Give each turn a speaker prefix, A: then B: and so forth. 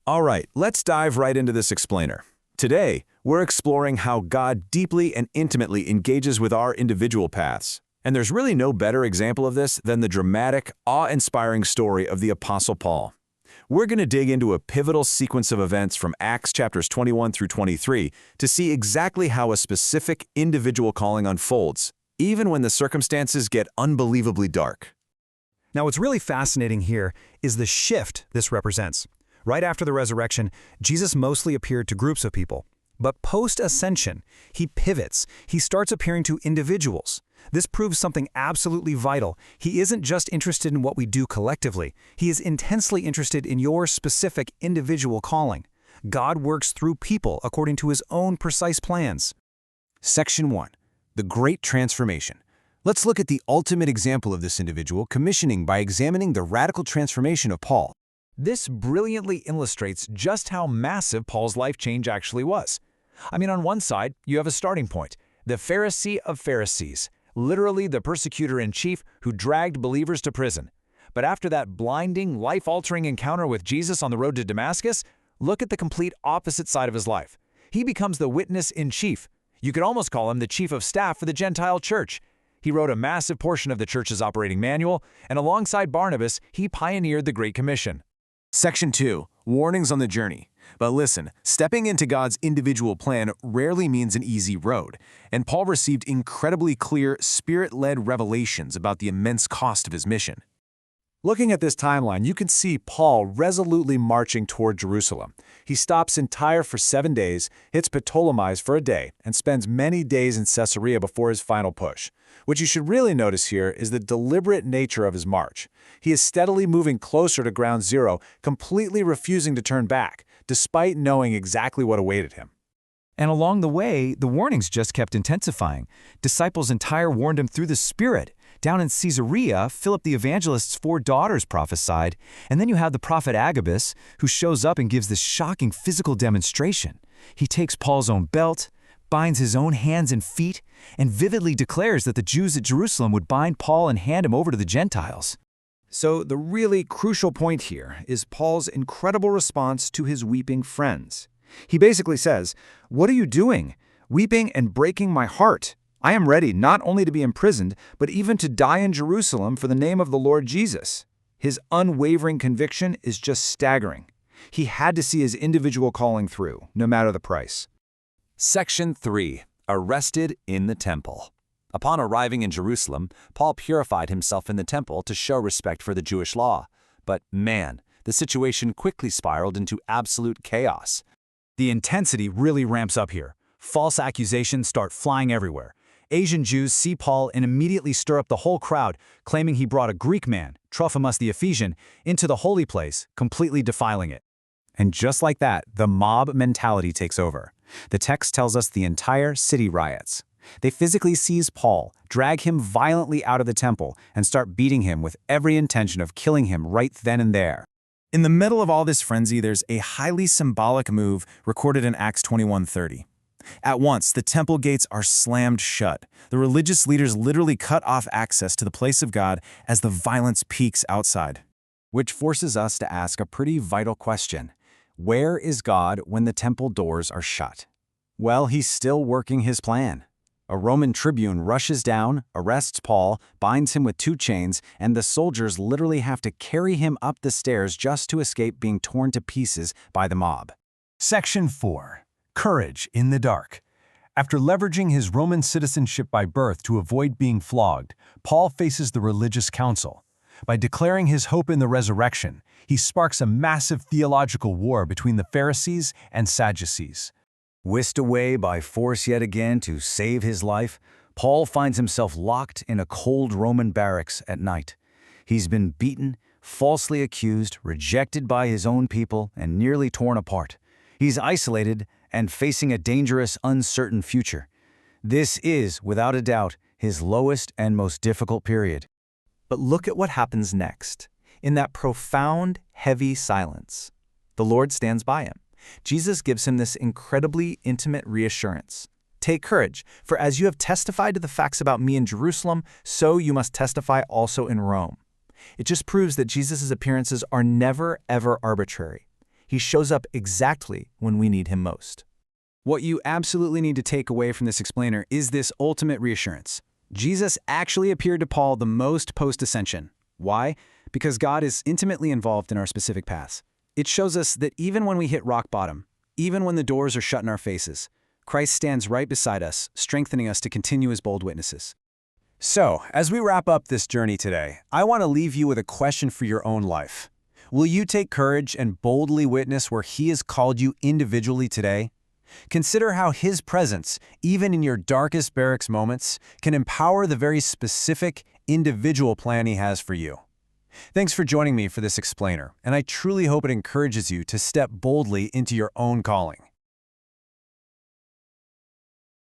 A: All right, let's dive right into this explainer. Today, we're exploring how God deeply and intimately engages with our individual paths. And there's really no better example of this than the dramatic, awe-inspiring story of the Apostle Paul. We're going to dig into a pivotal sequence of events from Acts chapters 21 through 23 to see exactly how a specific individual calling unfolds, even when the circumstances get unbelievably dark.
B: Now, what's really fascinating here is the shift this represents. Right after the resurrection, Jesus mostly appeared to groups of people. But post-ascension, he pivots. He starts appearing to individuals. This proves something absolutely vital. He isn't just interested in what we do collectively. He is intensely interested in your specific individual calling. God works through people according to his own precise plans.
A: Section 1. The Great Transformation. Let's look at the ultimate example of this individual commissioning by examining the radical transformation of Paul.
B: This brilliantly illustrates just how massive Paul's life change actually was. On one side, you have a starting point, the Pharisee of Pharisees, literally the persecutor-in-chief who dragged believers to prison. But after that blinding, life-altering encounter with Jesus on the road to Damascus, look at the complete opposite side of his life. He becomes the witness-in-chief. You could almost call him the chief of staff for the Gentile church. He wrote a massive portion of the church's operating manual, and alongside Barnabas, he pioneered the Great Commission.
A: Section 2. Warnings on the journey. But listen, stepping into God's individual plan rarely means an easy road, and Paul received incredibly clear, Spirit-led revelations about the immense cost of his mission. Looking at this timeline, you can see Paul resolutely marching toward Jerusalem. He stops in Tyre for 7 days, hits Ptolemais for a day, and spends many days in Caesarea before his final push. What you should really notice here is the deliberate nature of his march. He is steadily moving closer to ground zero, completely refusing to turn back, despite knowing exactly what awaited him.
B: And along the way, the warnings just kept intensifying. Disciples in Tyre warned him through the Spirit. Down in Caesarea, Philip the evangelist's 4 daughters prophesied, and then you have the prophet Agabus, who shows up and gives this shocking physical demonstration. He takes Paul's own belt, binds his own hands and feet, and vividly declares that the Jews at Jerusalem would bind Paul and hand him over to the Gentiles.
C: So the really crucial point here is Paul's incredible response to his weeping friends. He basically says, "What are you doing? Weeping and breaking my heart. I am ready not only to be imprisoned, but even to die in Jerusalem for the name of the Lord Jesus." His unwavering conviction is just staggering. He had to see his individual calling through, no matter the price.
A: Section 3. Arrested in the Temple. Upon arriving in Jerusalem, Paul purified himself in the temple to show respect for the Jewish law. But man, the situation quickly spiraled into absolute chaos.
B: The intensity really ramps up here. False accusations start flying everywhere. Asian Jews see Paul and immediately stir up the whole crowd, claiming he brought a Greek man, Trophimus the Ephesian, into the holy place, completely defiling it.
C: And just like that, the mob mentality takes over. The text tells us the entire city riots. They physically seize Paul, drag him violently out of the temple, and start beating him with every intention of killing him right then and there. In the middle of all this frenzy, there's a highly symbolic move recorded in Acts 21:30. At once, the temple gates are slammed shut. The religious leaders literally cut off access to the place of God as the violence peaks outside. Which forces us to ask a pretty vital question. Where is God when the temple doors are shut? Well, he's still working his plan. A Roman tribune rushes down, arrests Paul, binds him with 2 chains, and the soldiers literally have to carry him up the stairs just to escape being torn to pieces by the mob.
D: Section 4. Courage in the dark. After leveraging his Roman citizenship by birth to avoid being flogged, Paul faces the religious council. By declaring his hope in the resurrection, he sparks a massive theological war between the Pharisees and Sadducees.
C: Whisked away by force yet again to save his life, Paul finds himself locked in a cold Roman barracks at night. He's been beaten, falsely accused, rejected by his own people, and nearly torn apart. He's isolated and facing a dangerous, uncertain future. This is, without a doubt, his lowest and most difficult period. But look at what happens next. In that profound, heavy silence, the Lord stands by him. Jesus gives him this incredibly intimate reassurance. Take courage, for as you have testified to the facts about me in Jerusalem, so you must testify also in Rome. It just proves that Jesus' appearances are never, ever arbitrary.
E: He shows up exactly when we need him most.
C: What you absolutely need to take away from this explainer is this ultimate reassurance. Jesus actually appeared to Paul the most post-ascension. Why? Because God is intimately involved in our specific paths. It shows us that even when we hit rock bottom, even when the doors are shut in our faces, Christ stands right beside us, strengthening us to continue as bold witnesses.
A: So, as we wrap up this journey today, I want to leave you with a question for your own life. Will you take courage and boldly witness where He has called you individually today? Consider how His presence, even in your darkest barracks moments, can empower the very specific, individual plan He has for you. Thanks for joining me for this explainer, and I truly hope it encourages you to step boldly into your own calling.